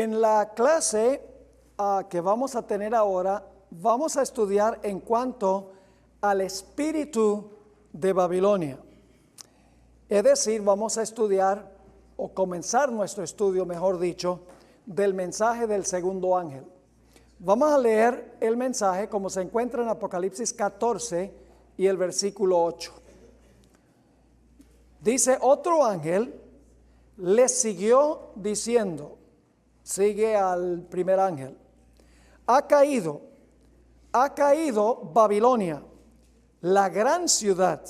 En la clase que vamos a tener ahora, vamos a estudiar en cuanto al espíritu de Babilonia. Es decir, vamos a estudiar o comenzar nuestro estudio, mejor dicho, del mensaje del segundo ángel. Vamos a leer el mensaje como se encuentra en Apocalipsis 14 y el versículo 8. Dice: otro ángel le siguió diciendo, sigue al primer ángel: ha caído Babilonia, la gran ciudad,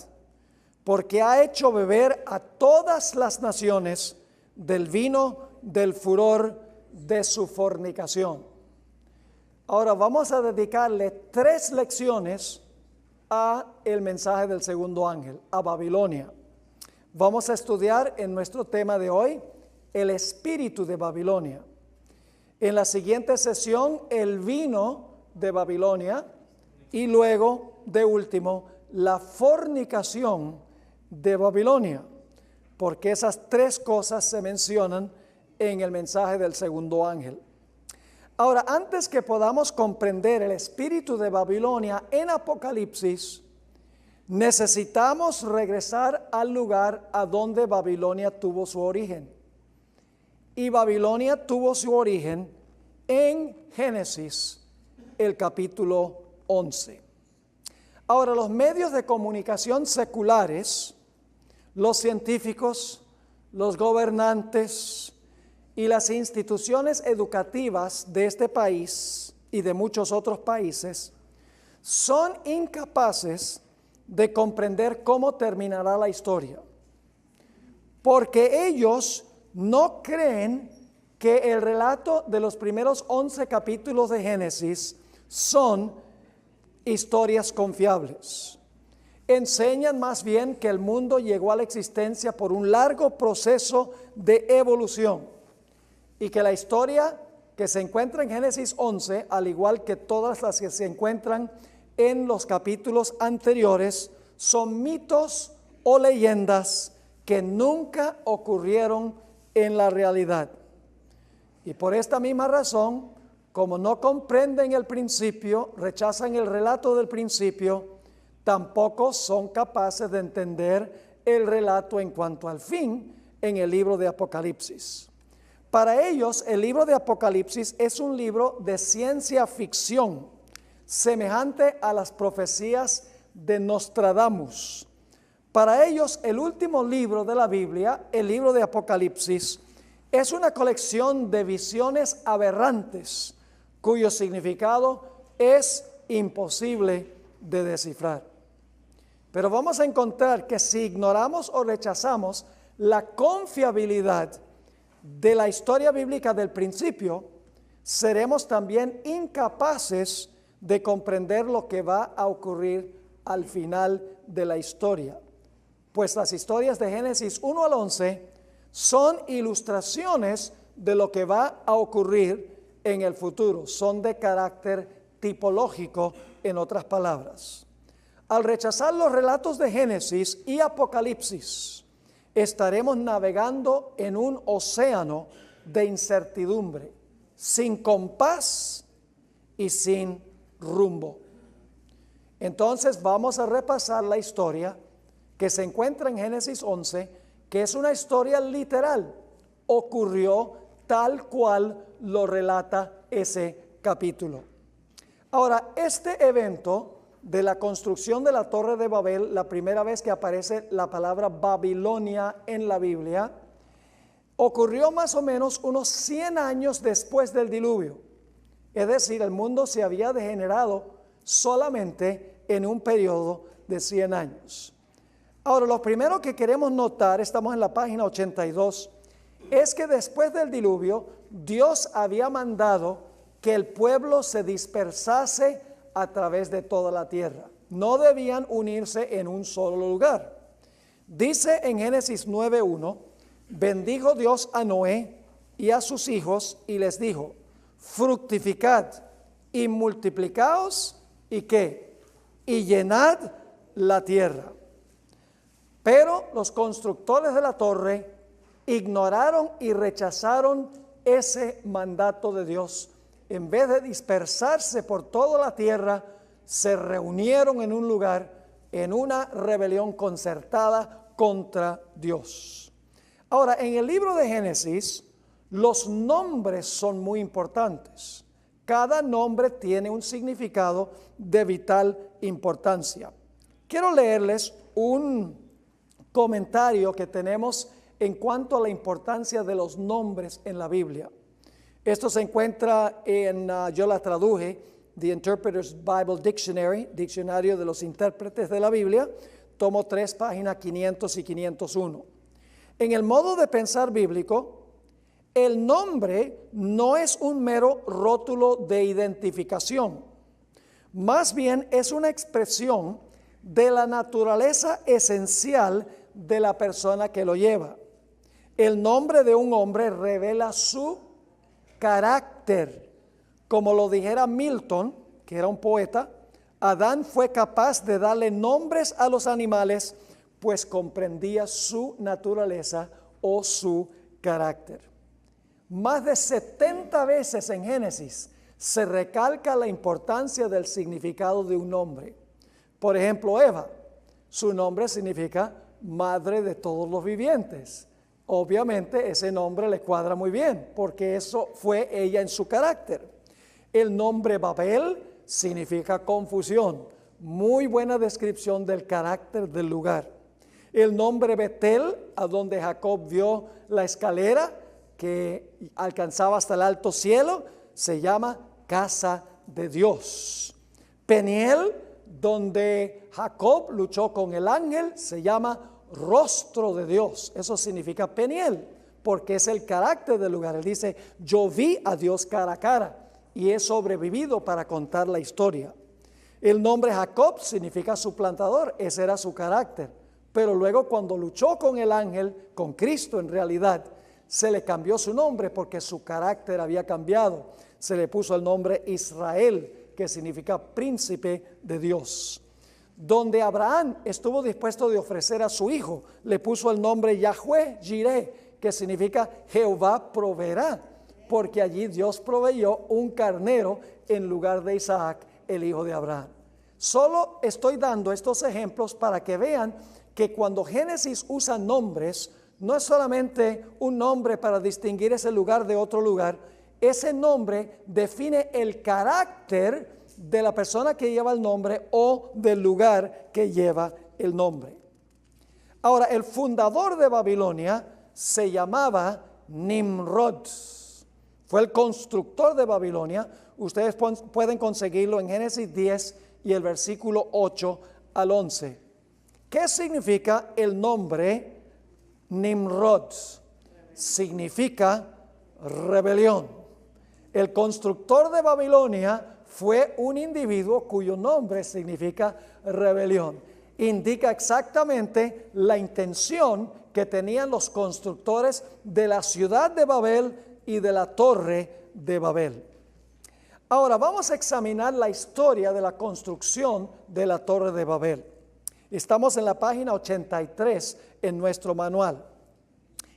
porque ha hecho beber a todas las naciones del vino del furor de su fornicación. Ahora vamos a dedicarle 3 lecciones a el mensaje del segundo ángel, a Babilonia. Vamos a estudiar en nuestro tema de hoy el espíritu de Babilonia. En la siguiente sesión, el vino de Babilonia, y luego, de último, la fornicación de Babilonia, porque esas 3 cosas se mencionan en el mensaje del segundo ángel. Ahora, antes que podamos comprender el espíritu de Babilonia en Apocalipsis, necesitamos regresar al lugar a donde Babilonia tuvo su origen. Y Babilonia tuvo su origen en Génesis, el capítulo 11. Ahora, los medios de comunicación seculares, los científicos, los gobernantes y las instituciones educativas de este país y de muchos otros países son incapaces de comprender cómo terminará la historia, porque ellos no creen que el relato de los primeros 11 capítulos de Génesis son historias confiables. Enseñan más bien que el mundo llegó a la existencia por un largo proceso de evolución y que la historia que se encuentra en Génesis 11, al igual que todas las que se encuentran en los capítulos anteriores, son mitos o leyendas que nunca ocurrieron en la realidad. Y por esta misma razón, como no comprenden el principio, rechazan el relato del principio, tampoco son capaces de entender el relato en cuanto al fin en el libro de Apocalipsis. Para ellos, el libro de Apocalipsis es un libro de ciencia ficción, semejante a las profecías de Nostradamus. Para ellos, el último libro de la Biblia, el libro de Apocalipsis, es una colección de visiones aberrantes, cuyo significado es imposible de descifrar. Pero vamos a encontrar que si ignoramos o rechazamos la confiabilidad de la historia bíblica del principio, seremos también incapaces de comprender lo que va a ocurrir al final de la historia. Pues las historias de Génesis 1 al 11 son ilustraciones de lo que va a ocurrir en el futuro, son de carácter tipológico, en otras palabras. Al rechazar los relatos de Génesis y Apocalipsis, estaremos navegando en un océano de incertidumbre, sin compás y sin rumbo. Entonces vamos a repasar la historia que se encuentra en Génesis 11, que es una historia literal, ocurrió tal cual lo relata ese capítulo. Ahora, este evento de la construcción de la Torre de Babel, la primera vez que aparece la palabra Babilonia en la Biblia, ocurrió más o menos unos 100 años después del diluvio. Es decir, el mundo se había degenerado solamente en un periodo de 100 años. Ahora, lo primero que queremos notar, estamos en la página 82, es que después del diluvio, Dios había mandado que el pueblo se dispersase a través de toda la tierra. No debían unirse en un solo lugar. Dice en Génesis 9:1, bendijo Dios a Noé y a sus hijos y les dijo: fructificad y multiplicaos y ¿qué? Y llenad la tierra. Pero los constructores de la torre ignoraron y rechazaron ese mandato de Dios. En vez de dispersarse por toda la tierra, se reunieron en un lugar, en una rebelión concertada contra Dios. Ahora, en el libro de Génesis, los nombres son muy importantes. Cada nombre tiene un significado de vital importancia. Quiero leerles un comentario que tenemos en cuanto a la importancia de los nombres en la Biblia. Esto se encuentra yo la traduje, The Interpreter's Bible Dictionary, Diccionario de los Intérpretes de la Biblia, tomo 3, páginas 500 y 501. En el modo de pensar bíblico, el nombre no es un mero rótulo de identificación, más bien es una expresión de la naturaleza esencial de la persona que lo lleva. El nombre de un hombre revela su carácter. Como lo dijera Milton, que era un poeta, Adán fue capaz de darle nombres a los animales, pues comprendía su naturaleza o su carácter. Más de 70 veces en Génesis se recalca la importancia del significado de un nombre. Por ejemplo, Eva, su nombre significa madre de todos los vivientes. Obviamente ese nombre le cuadra muy bien, porque eso fue ella en su carácter. El nombre Babel significa confusión, muy buena descripción del carácter del lugar. El nombre Betel, a donde Jacob vio la escalera que alcanzaba hasta el alto cielo, se llama casa de Dios. Peniel, donde Jacob luchó con el ángel, se llama rostro de Dios. Eso significa Peniel, porque es el carácter del lugar. Él dice, yo vi a Dios cara a cara y he sobrevivido para contar la historia. El nombre Jacob significa suplantador, ese era su carácter. Pero luego cuando luchó con el ángel, con Cristo en realidad, se le cambió su nombre porque su carácter había cambiado. Se le puso el nombre Israel, que significa príncipe de Dios. Donde Abraham estuvo dispuesto de ofrecer a su hijo, le puso el nombre Yahweh Jireh, que significa Jehová proveerá, porque allí Dios proveyó un carnero en lugar de Isaac, el hijo de Abraham. Solo estoy dando estos ejemplos para que vean que cuando Génesis usa nombres, no es solamente un nombre para distinguir ese lugar de otro lugar, ese nombre define el carácter de la persona que lleva el nombre o del lugar que lleva el nombre. Ahora, el fundador de Babilonia se llamaba Nimrod. Fue el constructor de Babilonia. Ustedes pueden conseguirlo en Génesis 10 y el versículo 8 al 11. ¿Qué significa el nombre Nimrod? Significa rebelión. El constructor de Babilonia fue un individuo cuyo nombre significa rebelión. Indica exactamente la intención que tenían los constructores de la ciudad de Babel y de la torre de Babel. Ahora vamos a examinar la historia de la construcción de la torre de Babel. Estamos en la página 83 en nuestro manual.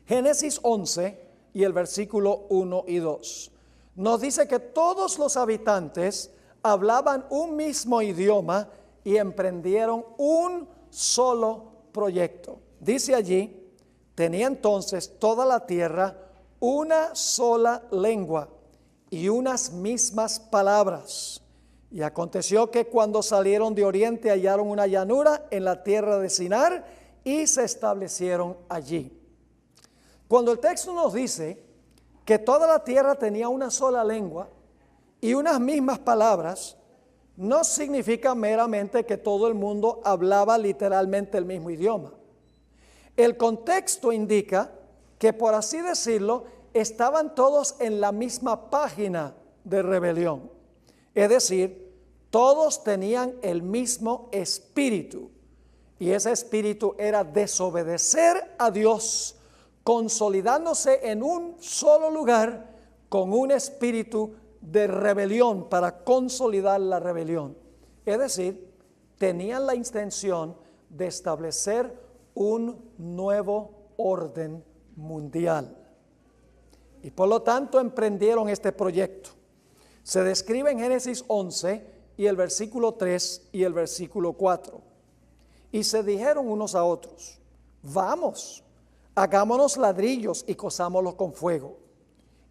Génesis 11 y el versículo 1 y 2. Nos dice que todos los habitantes hablaban un mismo idioma y emprendieron un solo proyecto. Dice allí, tenía entonces toda la tierra una sola lengua y unas mismas palabras. Y aconteció que cuando salieron de oriente hallaron una llanura en la tierra de Sinar y se establecieron allí. Cuando el texto nos dice que toda la tierra tenía una sola lengua y unas mismas palabras, no significa meramente que todo el mundo hablaba literalmente el mismo idioma. El contexto indica que, por así decirlo, estaban todos en la misma página de rebelión. Es decir, todos tenían el mismo espíritu, y ese espíritu era desobedecer a Dios, consolidándose en un solo lugar con un espíritu de rebelión para consolidar la rebelión. Es decir, tenían la intención de establecer un nuevo orden mundial. y por lo tanto emprendieron este proyecto. Se describe en Génesis 11 y el versículo 3 y el versículo 4. Y se dijeron unos a otros: vamos, hagámonos ladrillos y cozámoslos con fuego.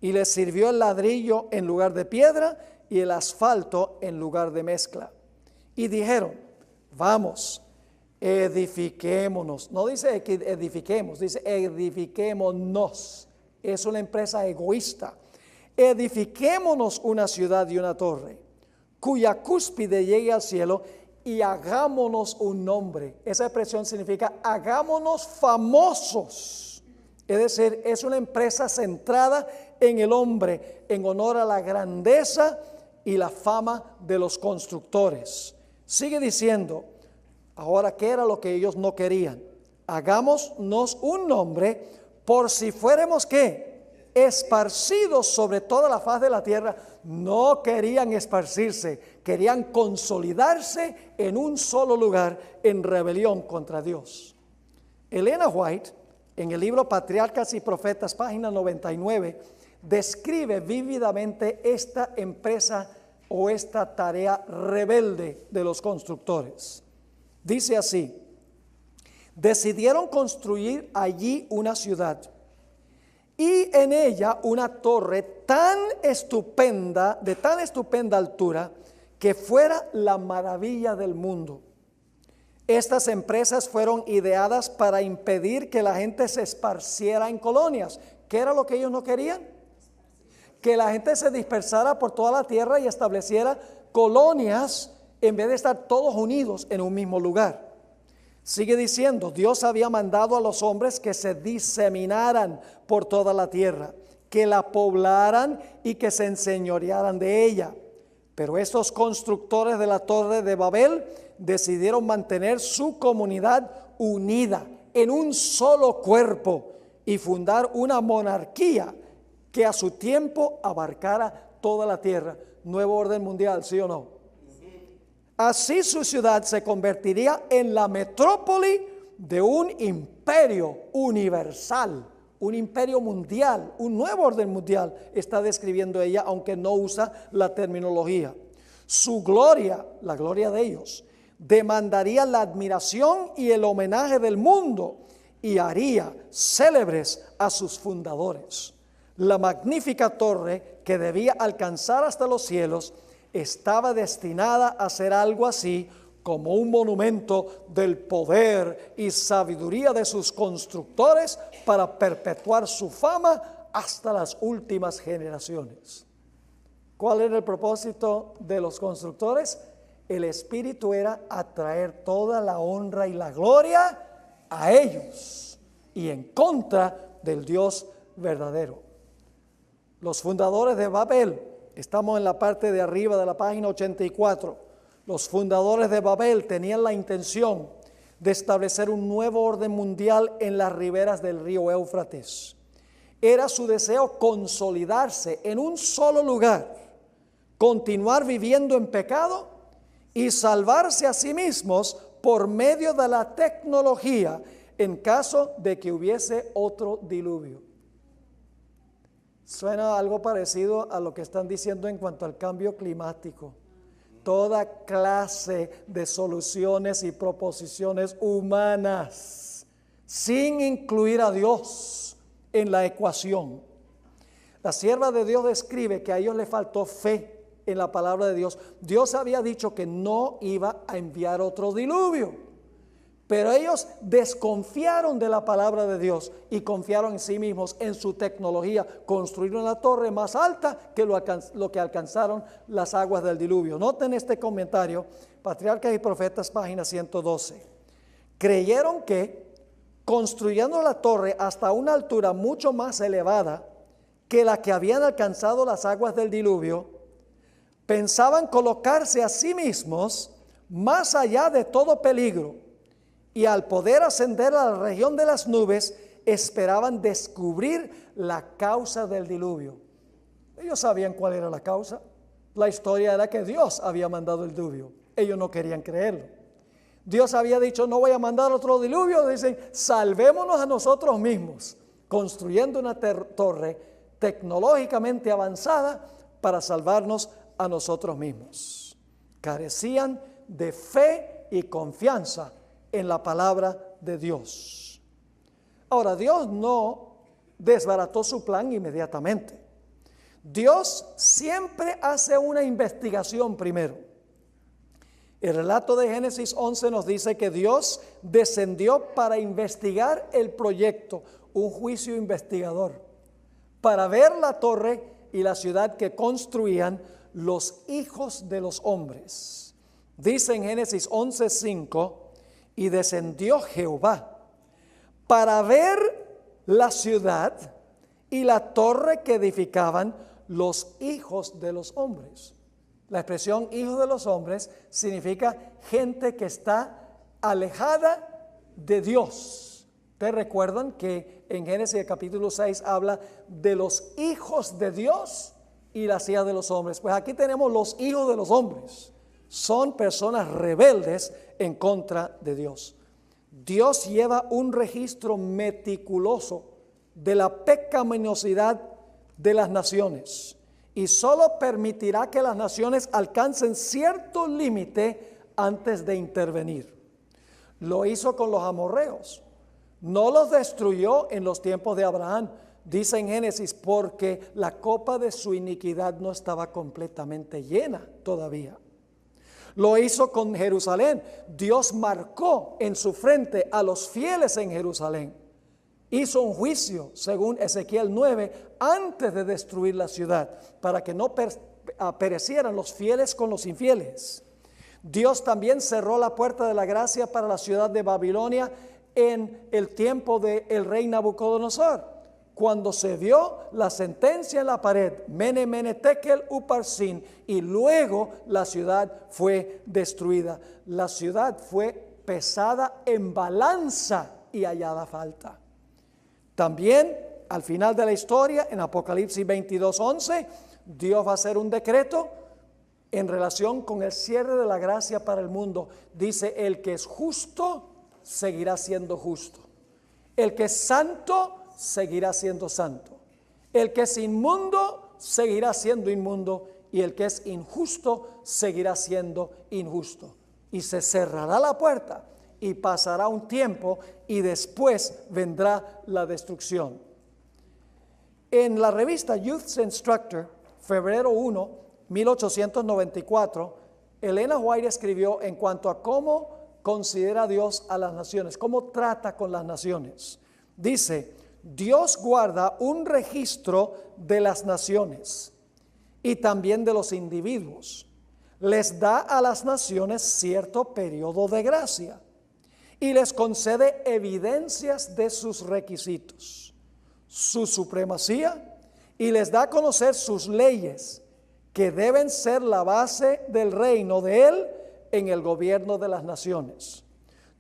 Y les sirvió el ladrillo en lugar de piedra y el asfalto en lugar de mezcla. Y dijeron: vamos, edifiquémonos. No dice que edifiquemos, dice edifiquémonos. Es una empresa egoísta. Edifiquémonos una ciudad y una torre, cuya cúspide llegue al cielo, y hagámonos un nombre. Esa expresión significa hagámonos famosos. Es decir, es una empresa centrada en el hombre, en honor a la grandeza y la fama de los constructores. Sigue diciendo, ahora, ¿qué era lo que ellos no querían? Hagámonos un nombre por si fuéramos, ¿qué? Esparcidos sobre toda la faz de la tierra. No querían esparcirse, querían consolidarse en un solo lugar en rebelión contra Dios. Elena White, en el libro Patriarcas y Profetas, página 99, describe vívidamente esta empresa o esta tarea rebelde de los constructores. Dice así: decidieron construir allí una ciudad y en ella una torre tan estupenda, de tan estupenda altura, que fuera la maravilla del mundo. Estas empresas fueron ideadas para impedir que la gente se esparciera en colonias. ¿Qué era lo que ellos no querían? Que la gente se dispersara por toda la tierra y estableciera colonias en vez de estar todos unidos en un mismo lugar. Sigue diciendo, Dios había mandado a los hombres que se diseminaran por toda la tierra, que la poblaran y que se enseñorearan de ella. Pero estos constructores de la Torre de Babel decidieron mantener su comunidad unida en un solo cuerpo y fundar una monarquía que a su tiempo abarcara toda la tierra. Nuevo orden mundial, ¿sí o no? Así su ciudad se convertiría en la metrópoli de un imperio universal, un imperio mundial, un nuevo orden mundial, está describiendo ella, aunque no usa la terminología. Su gloria, la gloria de ellos, demandaría la admiración y el homenaje del mundo y haría célebres a sus fundadores. La magnífica torre, que debía alcanzar hasta los cielos, estaba destinada a ser algo así como un monumento del poder y sabiduría de sus constructores para perpetuar su fama hasta las últimas generaciones. ¿Cuál era el propósito de los constructores? El espíritu era atraer toda la honra y la gloria a ellos y en contra del Dios verdadero. Los fundadores de Babel, estamos en la parte de arriba de la página 84. Los fundadores de Babel tenían la intención de establecer un nuevo orden mundial en las riberas del río Éufrates. Era su deseo consolidarse en un solo lugar, continuar viviendo en pecado y salvarse a sí mismos por medio de la tecnología en caso de que hubiese otro diluvio. Suena algo parecido a lo que están diciendo en cuanto al cambio climático. Toda clase de soluciones y proposiciones humanas, sin incluir a Dios en la ecuación. La sierva de Dios describe que a ellos les faltó fe en la palabra de Dios. Dios había dicho que no iba a enviar otro diluvio. Pero ellos desconfiaron de la palabra de Dios y confiaron en sí mismos, en su tecnología. Construyeron la torre más alta que lo que alcanzaron las aguas del diluvio. Noten este comentario, Patriarcas y Profetas, página 112. Creyeron que, construyendo la torre hasta una altura mucho más elevada que la que habían alcanzado las aguas del diluvio, pensaban colocarse a sí mismos más allá de todo peligro. Y al poder ascender a la región de las nubes, esperaban descubrir la causa del diluvio. Ellos sabían cuál era la causa. La historia era que Dios había mandado el diluvio. Ellos no querían creerlo. Dios había dicho, no voy a mandar otro diluvio. Dicen, salvémonos a nosotros mismos, construyendo una torre tecnológicamente avanzada para salvarnos a nosotros mismos. Carecían de fe y confianza en la palabra de Dios. Ahora, Dios no desbarató su plan inmediatamente. Dios siempre hace una investigación primero. El relato de Génesis 11 nos dice que Dios descendió para investigar el proyecto, un juicio investigador, para ver la torre y la ciudad que construían los hijos de los hombres. Dice en Génesis 11:5, y descendió Jehová para ver la ciudad y la torre que edificaban los hijos de los hombres. La expresión hijos de los hombres significa gente que está alejada de Dios. ¿Ustedes recuerdan que en Génesis capítulo 6 habla de los hijos de Dios y las hijas de los hombres? Pues aquí tenemos los hijos de los hombres. Son personas rebeldes en contra de Dios. Dios lleva un registro meticuloso de la pecaminosidad de las naciones y solo permitirá que las naciones alcancen cierto límite antes de intervenir. Lo hizo con los amorreos, no los destruyó en los tiempos de Abraham. Dice en Génesis, porque la copa de su iniquidad no estaba completamente llena todavía. Lo hizo con Jerusalén. Dios marcó en su frente a los fieles en Jerusalén. Hizo un juicio, según Ezequiel 9, antes de destruir la ciudad, para que no perecieran los fieles con los infieles. Dios también cerró la puerta de la gracia para la ciudad de Babilonia en el tiempo del rey Nabucodonosor, cuando se dio la sentencia en la pared, Mene, Mene, Tekel, Uparsin, y luego la ciudad fue destruida. La ciudad fue pesada en balanza y hallada falta. También al final de la historia, en Apocalipsis 22:11, Dios va a hacer un decreto en relación con el cierre de la gracia para el mundo. Dice, el que es justo seguirá siendo justo. El que es santo seguirá siendo santo. El que es inmundo seguirá siendo inmundo, y el que es injusto seguirá siendo injusto. Y se cerrará la puerta y pasará un tiempo y después vendrá la destrucción. En la revista Youth's Instructor, febrero 1, 1894, Elena White escribió en cuanto a cómo considera Dios a las naciones, cómo trata con las naciones. Dice, Dios guarda un registro de las naciones y también de los individuos. Les da a las naciones cierto periodo de gracia y les concede evidencias de sus requisitos, su supremacía, y les da a conocer sus leyes, que deben ser la base del reino de Él en el gobierno de las naciones.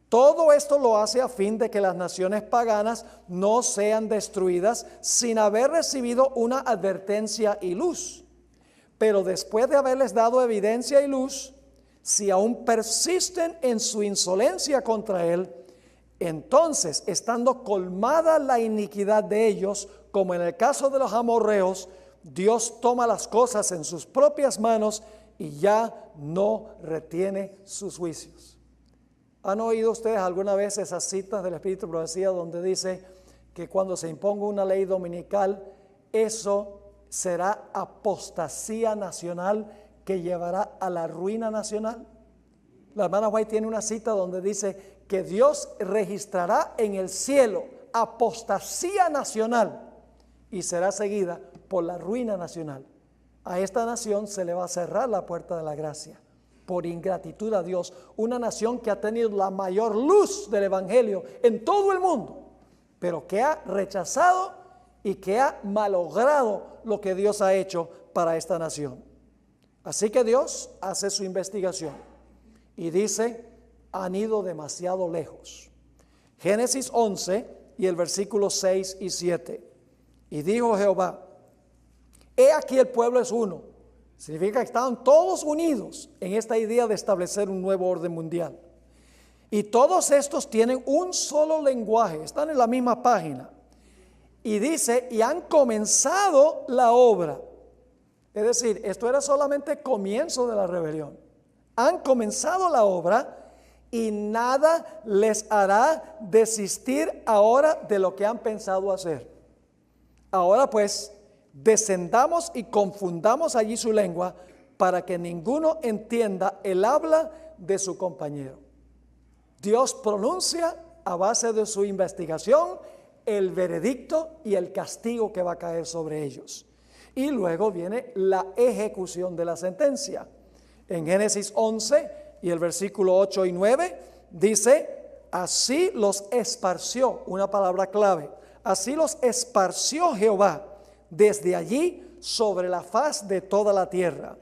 Todo esto lo hace a fin de que las naciones paganas no sean destruidas sin haber recibido una advertencia y luz. Pero después de haberles dado evidencia y luz, si aún persisten en su insolencia contra Él, entonces, estando colmada la iniquidad de ellos, como en el caso de los amorreos, Dios toma las cosas en sus propias manos y ya no retiene sus juicios. ¿Han oído ustedes alguna vez esas citas del Espíritu de Profecía donde dice que cuando se imponga una ley dominical, eso será apostasía nacional que llevará a la ruina nacional? La hermana White tiene una cita donde dice que Dios registrará en el cielo apostasía nacional y será seguida por la ruina nacional. A esta nación se le va a cerrar la puerta de la gracia por ingratitud a Dios, una nación que ha tenido la mayor luz del evangelio en todo el mundo, pero que ha rechazado y que ha malogrado lo que Dios ha hecho para esta nación. Así que Dios hace su investigación y dice, han ido demasiado lejos. Génesis 11 y el versículo 6 y 7. Y dijo Jehová, he aquí el pueblo es uno. Significa que estaban todos unidos en esta idea de establecer un nuevo orden mundial. Y todos estos tienen un solo lenguaje, están en la misma página. Y dice, y han comenzado la obra. Es decir, esto era solamente comienzo de la rebelión. Han comenzado la obra y nada les hará desistir ahora de lo que han pensado hacer. Ahora pues, descendamos y confundamos allí su lengua para que ninguno entienda el habla de su compañero. Dios pronuncia a base de su investigación el veredicto y el castigo que va a caer sobre ellos. Y luego viene la ejecución de la sentencia. En Génesis 11 y el versículo 8 y 9 dice, así los esparció, una palabra clave, así los esparció Jehová desde allí sobre la faz de toda la tierra,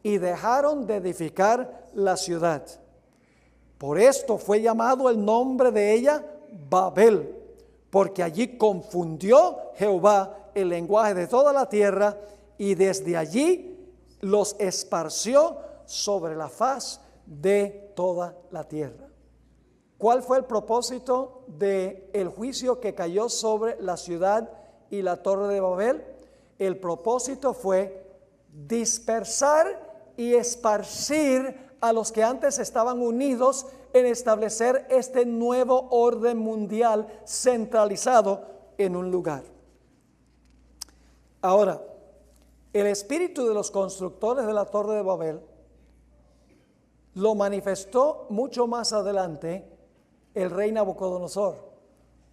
y dejaron de edificar la ciudad. Por esto fue llamado el nombre de ella Babel, porque allí confundió Jehová el lenguaje de toda la tierra, y desde allí los esparció sobre la faz de toda la tierra. ¿Cuál fue el propósito del juicio que cayó sobre la ciudad y la torre de Babel? El propósito fue dispersar y esparcir a los que antes estaban unidos en establecer este nuevo orden mundial centralizado en un lugar. Ahora, el espíritu de los constructores de la torre de Babel lo manifestó mucho más adelante el rey Nabucodonosor,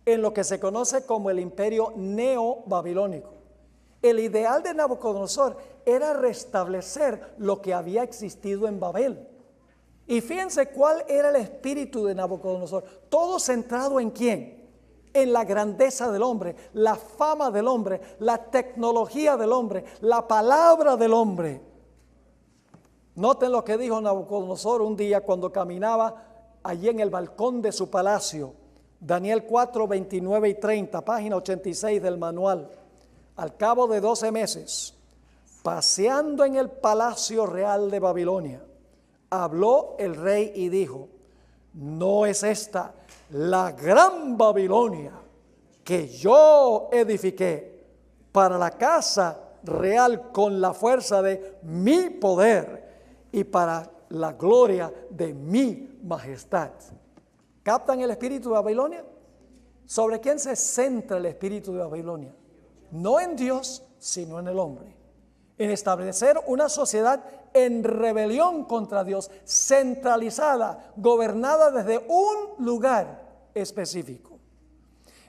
en lo que se conoce como el imperio neobabilónico. El ideal de Nabucodonosor era restablecer lo que había existido en Babel. Y fíjense cuál era el espíritu de Nabucodonosor. Todo centrado ¿en quién? En la grandeza del hombre, la fama del hombre, la tecnología del hombre, la palabra del hombre. Noten lo que dijo Nabucodonosor un día cuando caminaba allí en el balcón de su palacio. Daniel 4, 29 y 30, página 86 del manual. Al cabo de 12 meses, paseando en el palacio real de Babilonia, habló el rey y dijo, ¿no es esta la gran Babilonia que yo edifiqué para la casa real con la fuerza de mi poder y para la gloria de mi majestad? ¿Captan el espíritu de Babilonia? ¿Sobre quién se centra el espíritu de Babilonia? No en Dios, sino en el hombre. En establecer una sociedad en rebelión contra Dios, centralizada, gobernada desde un lugar específico.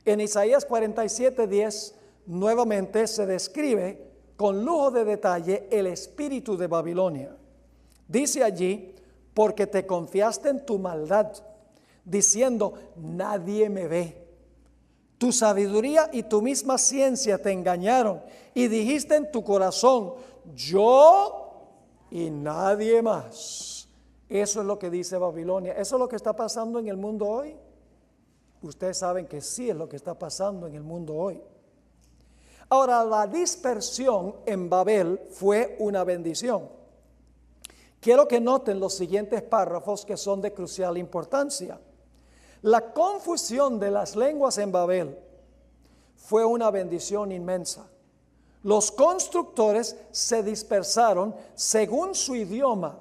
En Isaías 47:10 nuevamente se describe con lujo de detalle el espíritu de Babilonia. Dice allí, porque te confiaste en tu maldad, diciendo, nadie me ve. Tu sabiduría y tu misma ciencia te engañaron y dijiste en tu corazón, yo y nadie más. Eso es lo que dice Babilonia. ¿Eso es lo que está pasando en el mundo hoy? Ustedes saben que sí es lo que está pasando en el mundo hoy. Ahora, la dispersión en Babel fue una bendición. Quiero que noten los siguientes párrafos que son de crucial importancia. La confusión de las lenguas en Babel fue una bendición inmensa. Los constructores se dispersaron según su idioma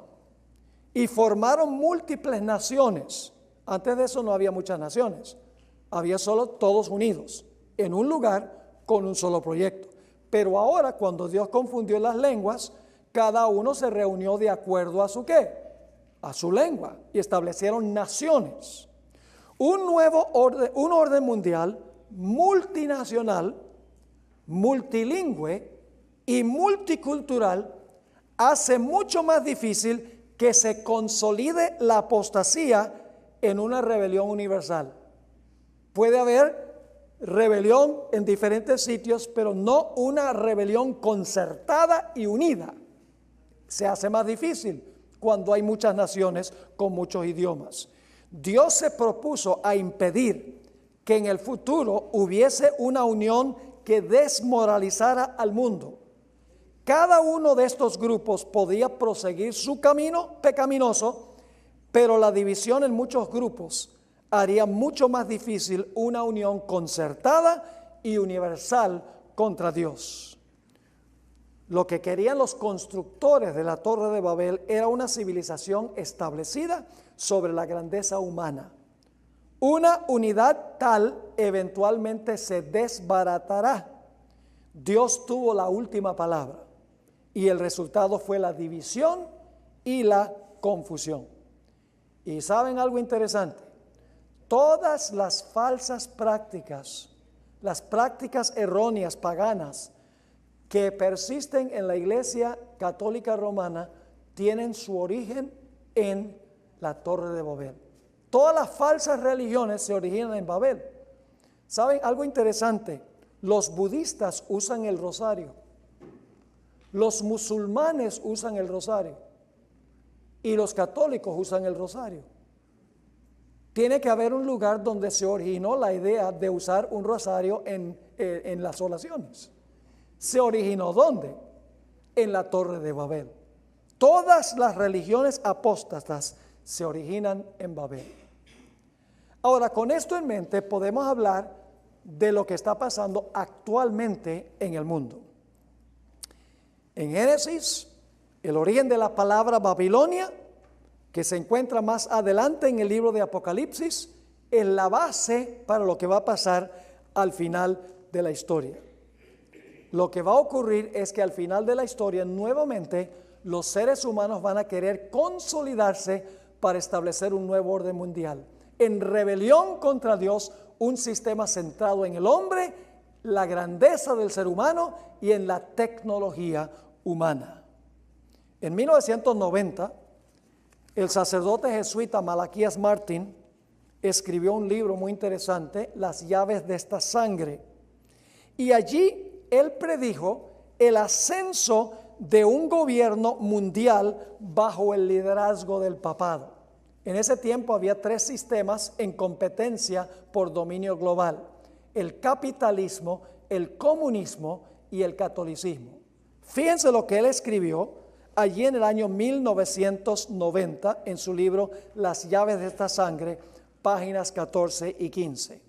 y formaron múltiples naciones. Antes de eso no había muchas naciones, había solo todos unidos en un lugar con un solo proyecto. Pero ahora, cuando Dios confundió las lenguas, cada uno se reunió de acuerdo a su ¿qué? A su lengua, y establecieron naciones. Un nuevo orden, un orden mundial multinacional, multilingüe y multicultural hace mucho más difícil que se consolide la apostasía en una rebelión universal. Puede haber rebelión en diferentes sitios, pero no una rebelión concertada y unida. Se hace más difícil cuando hay muchas naciones con muchos idiomas. Dios se propuso a impedir que en el futuro hubiese una unión que desmoralizara al mundo. Cada uno de estos grupos podía proseguir su camino pecaminoso, pero la división en muchos grupos haría mucho más difícil una unión concertada y universal contra Dios. Lo que querían los constructores de la Torre de Babel era una civilización establecida sobre la grandeza humana. Una unidad tal eventualmente se desbaratará. Dios tuvo la última palabra y el resultado fue la división y la confusión. Y ¿saben algo interesante? Todas las falsas prácticas, las prácticas erróneas, paganas, que persisten en la Iglesia Católica Romana, tienen su origen en la Torre de Babel. Todas las falsas religiones se originan en Babel. ¿Saben algo interesante? Los budistas usan el rosario. Los musulmanes usan el rosario. Y los católicos usan el rosario. Tiene que haber un lugar donde se originó la idea de usar un rosario en las oraciones. ¿Se originó dónde? En la Torre de Babel. Todas las religiones apóstatas se originan en Babel. Ahora, con esto en mente, podemos hablar de lo que está pasando actualmente en el mundo. En Génesis, el origen de la palabra Babilonia, que se encuentra más adelante en el libro de Apocalipsis, es la base para lo que va a pasar al final de la historia. Lo que va a ocurrir es que al final de la historia, nuevamente, los seres humanos van a querer consolidarse para establecer un nuevo orden mundial. En rebelión contra Dios, un sistema centrado en el hombre, la grandeza del ser humano y en la tecnología humana. En 1990, el sacerdote jesuita Malaquías Martín escribió un libro muy interesante, Las llaves de esta sangre. Y allí él predijo el ascenso de un gobierno mundial bajo el liderazgo del papado. En ese tiempo había 3 sistemas en competencia por dominio global: el capitalismo, el comunismo y el catolicismo. Fíjense lo que él escribió allí en el año 1990 en su libro Las llaves de esta sangre, páginas 14 y 15.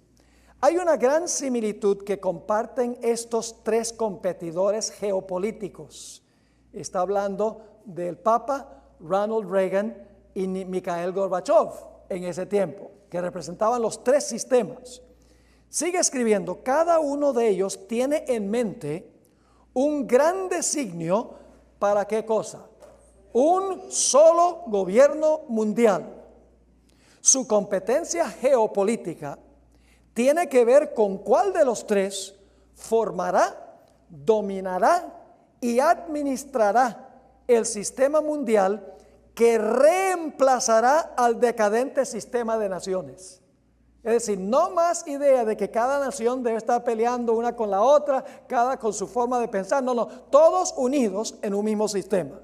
Hay una gran similitud que comparten estos 3 competidores geopolíticos. Está hablando del Papa Ronald Reagan y Mikhail Gorbachev en ese tiempo, que representaban los 3 sistemas. Sigue escribiendo: cada uno de ellos tiene en mente un gran designio. ¿Para qué cosa? Un solo gobierno mundial. Su competencia geopolítica tiene que ver con cuál de los 3 formará, dominará y administrará el sistema mundial que reemplazará al decadente sistema de naciones. Es decir, no más idea de que cada nación debe estar peleando una con la otra, cada con su forma de pensar. No, todos unidos en un mismo sistema.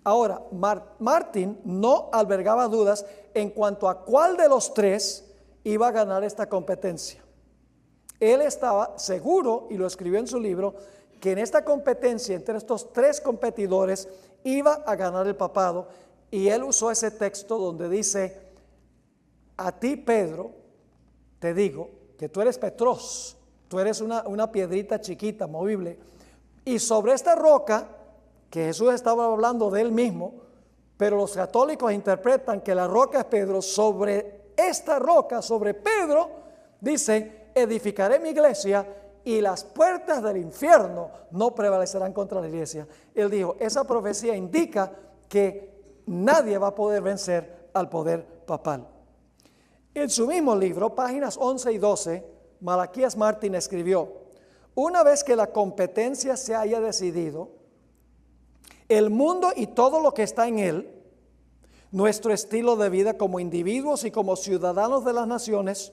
Ahora, Martín no albergaba dudas en cuanto a cuál de los 3 iba a ganar esta competencia. Él estaba seguro, y lo escribió en su libro, que en esta competencia entre estos 3 competidores iba a ganar el papado, y él usó ese texto donde dice: a ti, Pedro, te digo que tú eres Petros, tú eres una piedrita chiquita, movible, y sobre esta roca, que Jesús estaba hablando de él mismo, pero los católicos interpretan que la roca es Pedro. Sobre esta roca, sobre Pedro, dice: edificaré mi iglesia y las puertas del infierno no prevalecerán contra la iglesia. Él dijo, esa profecía indica que nadie va a poder vencer al poder papal. En su mismo libro, páginas 11 y 12, Malaquías Martín escribió: una vez que la competencia se haya decidido, el mundo y todo lo que está en él, nuestro estilo de vida como individuos y como ciudadanos de las naciones,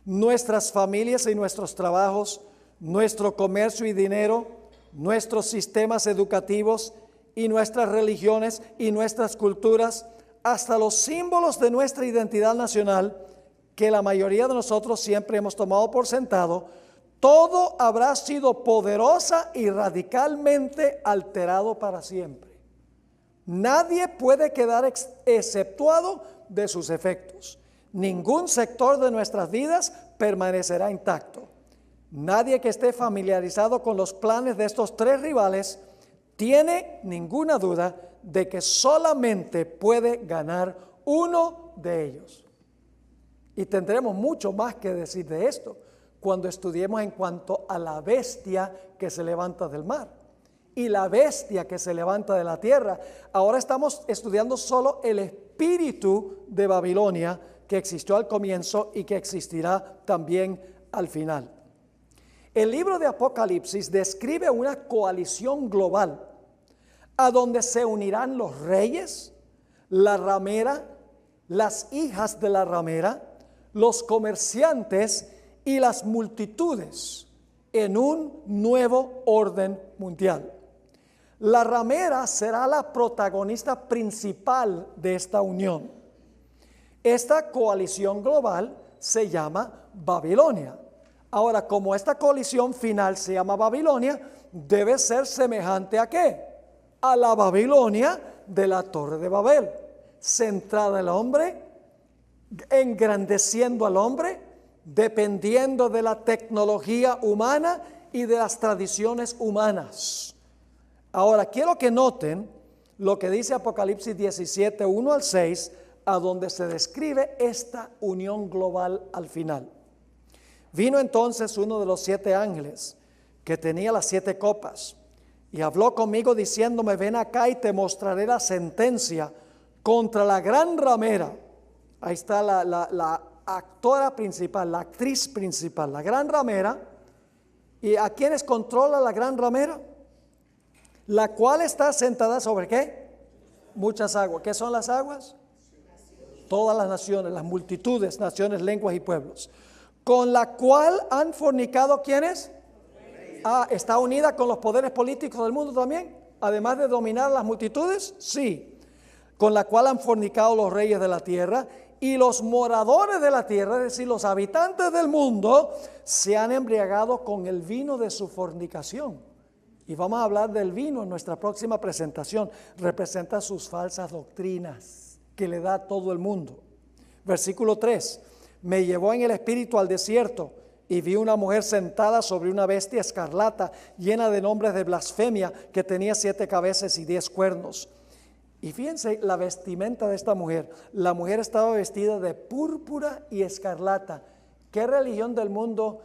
nuestras familias y nuestros trabajos, nuestro comercio y dinero, nuestros sistemas educativos y nuestras religiones y nuestras culturas, hasta los símbolos de nuestra identidad nacional, que la mayoría de nosotros siempre hemos tomado por sentado, todo habrá sido poderosa y radicalmente alterado para siempre. Nadie puede quedar exceptuado de sus efectos. Ningún sector de nuestras vidas permanecerá intacto. Nadie que esté familiarizado con los planes de estos tres rivales tiene ninguna duda de que solamente puede ganar uno de ellos. Y tendremos mucho más que decir de esto cuando estudiemos en cuanto a la bestia que se levanta del mar y la bestia que se levanta de la tierra. Ahora estamos estudiando solo el espíritu de Babilonia que existió al comienzo y que existirá también al final. El libro de Apocalipsis describe una coalición global a donde se unirán los reyes, la ramera, las hijas de la ramera, los comerciantes y las multitudes en un nuevo orden mundial. La ramera será la protagonista principal de esta unión. Esta coalición global se llama Babilonia. Ahora, como esta coalición final se llama Babilonia, debe ser semejante ¿a qué? A la Babilonia de la Torre de Babel, centrada en el hombre, engrandeciendo al hombre, dependiendo de la tecnología humana y de las tradiciones humanas. Ahora, quiero que noten lo que dice Apocalipsis 17, 1 al 6, a donde se describe esta unión global al final. Vino entonces uno de los 7 ángeles que tenía las 7 copas y habló conmigo diciéndome: ven acá y te mostraré la sentencia contra la gran ramera. Ahí está la actora principal, la actriz principal, la gran ramera. ¿Y a quiénes controla la gran ramera? La cual está sentada sobre ¿qué? Muchas aguas. ¿Qué son las aguas? Todas las naciones, las multitudes, naciones, lenguas y pueblos. Con la cual han fornicado ¿quiénes? ¿Está unida con los poderes políticos del mundo también? Además de dominar las multitudes, sí. Con la cual han fornicado los reyes de la tierra, y los moradores de la tierra, es decir, los habitantes del mundo, se han embriagado con el vino de su fornicación. Y vamos a hablar del vino en nuestra próxima presentación. Representa sus falsas doctrinas que le da a todo el mundo. Versículo 3. Me llevó en el espíritu al desierto y vi una mujer sentada sobre una bestia escarlata llena de nombres de blasfemia, que tenía 7 cabezas y 10 cuernos. Y fíjense la vestimenta de esta mujer. La mujer estaba vestida de púrpura y escarlata. ¿Qué religión del mundo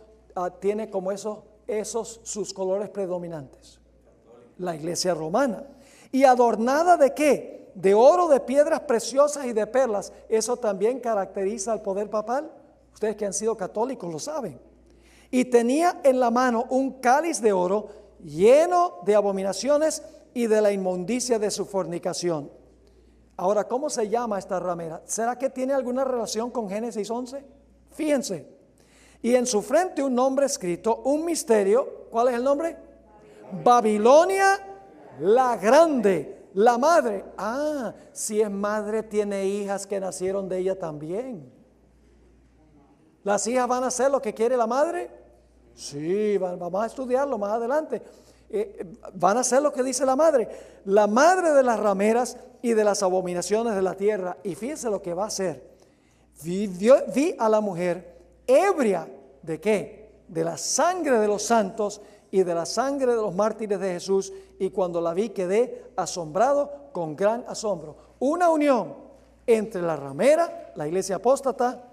tiene como esos sus colores predominantes? La iglesia romana. ¿Y adornada de qué? De oro, de piedras preciosas y de perlas. Eso también caracteriza al poder papal. Ustedes que han sido católicos lo saben. Y tenía en la mano un cáliz de oro lleno de abominaciones y de la inmundicia de su fornicación. Ahora, ¿cómo se llama esta ramera? ¿Será que tiene alguna relación con Génesis 11? Fíjense. Y en su frente un nombre escrito, un misterio. ¿Cuál es el nombre? Babilonia la grande, la madre. Si es madre, tiene hijas que nacieron de ella también. ¿Las hijas van a hacer lo que quiere la madre? Sí, vamos a estudiarlo más adelante. Van a hacer lo que dice la madre de las rameras y de las abominaciones de la tierra. Y fíjense lo que va a hacer. Vi a la mujer ebria ¿de qué? De la sangre de los santos y de la sangre de los mártires de Jesús. Y cuando la vi quedé asombrado con gran asombro. Una unión entre la ramera, la iglesia apóstata,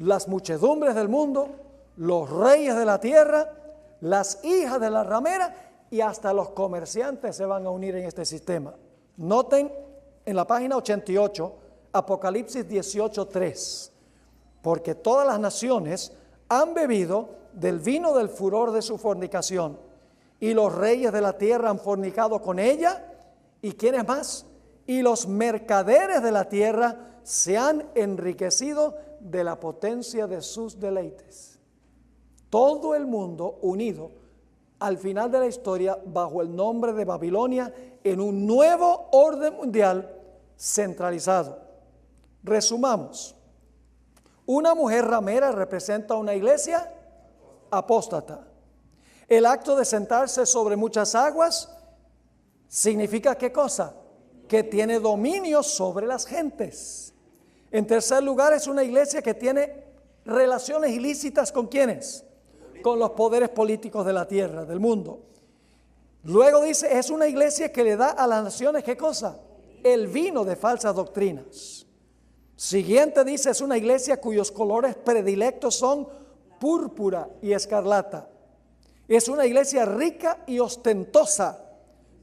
las muchedumbres del mundo, los reyes de la tierra, las hijas de la ramera, y hasta los comerciantes se van a unir en este sistema. Noten en la página 88, Apocalipsis 18:3, porque todas las naciones han bebido del vino del furor de su fornicación, y los reyes de la tierra han fornicado con ella. ¿Y quiénes más? Y los mercaderes de la tierra se han enriquecido de la potencia de sus deleites. Todo el mundo unido al final de la historia bajo el nombre de Babilonia en un nuevo orden mundial centralizado. Resumamos. Una mujer ramera representa una iglesia apóstata. El acto de sentarse sobre muchas aguas significa ¿qué cosa? Que tiene dominio sobre las gentes. En tercer lugar, es una iglesia que tiene relaciones ilícitas ¿con quiénes? con los poderes políticos de la tierra, del mundo. Luego dice, es una iglesia que le da a las naciones, ¿qué cosa? El vino de falsas doctrinas. Siguiente dice, es una iglesia cuyos colores predilectos son púrpura y escarlata. Es una iglesia rica y ostentosa,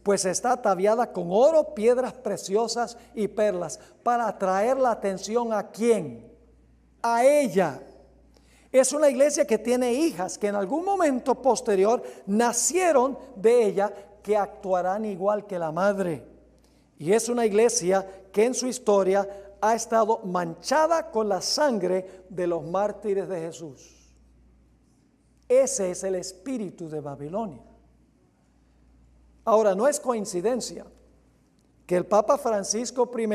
pues está ataviada con oro, piedras preciosas y perlas, para atraer la atención ¿a quién? A ella. Es una iglesia que tiene hijas que en algún momento posterior nacieron de ella, que actuarán igual que la madre. Y es una iglesia que en su historia ha estado manchada con la sangre de los mártires de Jesús. Ese es el espíritu de Babilonia. Ahora, no es coincidencia que el Papa Francisco I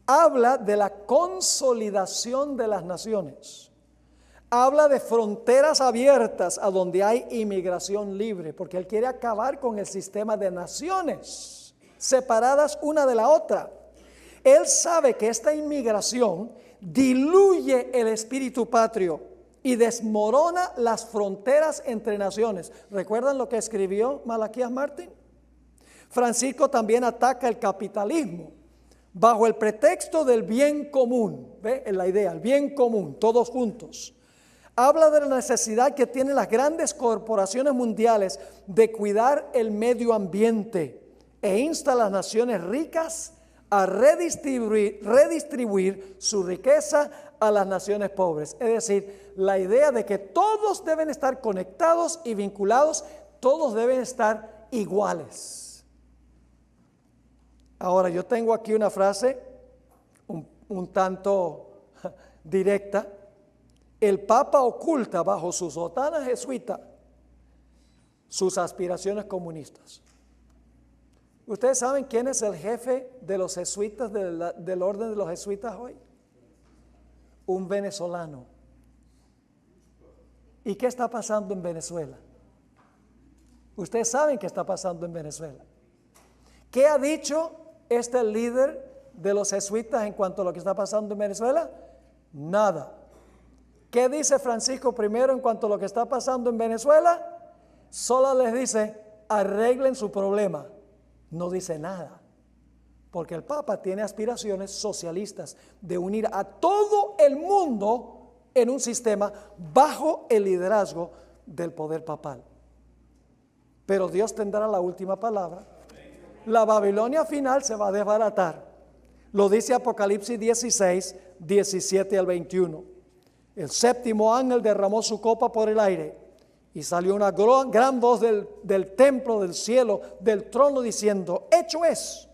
habla de la consolidación de las naciones. Habla de fronteras abiertas a donde hay inmigración libre, porque él quiere acabar con el sistema de naciones separadas una de la otra. Él sabe que esta inmigración diluye el espíritu patrio y desmorona las fronteras entre naciones. ¿Recuerdan lo que escribió Malaquías Martín? Francisco también ataca el capitalismo bajo el pretexto del bien común. ¿Ve? La idea, el bien común, todos juntos. Habla de la necesidad que tienen las grandes corporaciones mundiales de cuidar el medio ambiente e insta a las naciones ricas a redistribuir su riqueza a las naciones pobres. Es decir, la idea de que todos deben estar conectados y vinculados, todos deben estar iguales. Ahora, yo tengo aquí una frase un tanto directa. El Papa oculta bajo su sotana jesuita sus aspiraciones comunistas. ¿Ustedes saben quién es el jefe de los jesuitas, del orden de los jesuitas hoy? Un venezolano. ¿Y qué está pasando en Venezuela? Ustedes saben qué está pasando en Venezuela. ¿Qué ha dicho este líder de los jesuitas en cuanto a lo que está pasando en Venezuela? Nada. ¿Qué dice Francisco I en cuanto a lo que está pasando en Venezuela? Solo les dice, arreglen su problema. No dice nada, porque el Papa tiene aspiraciones socialistas de unir a todo el mundo en un sistema bajo el liderazgo del poder papal. Pero Dios tendrá la última palabra. La Babilonia final se va a desbaratar. Lo dice Apocalipsis 16, 17 al 21. El séptimo ángel derramó su copa por el aire y salió una gran voz del templo, del cielo, del trono diciendo, hecho es.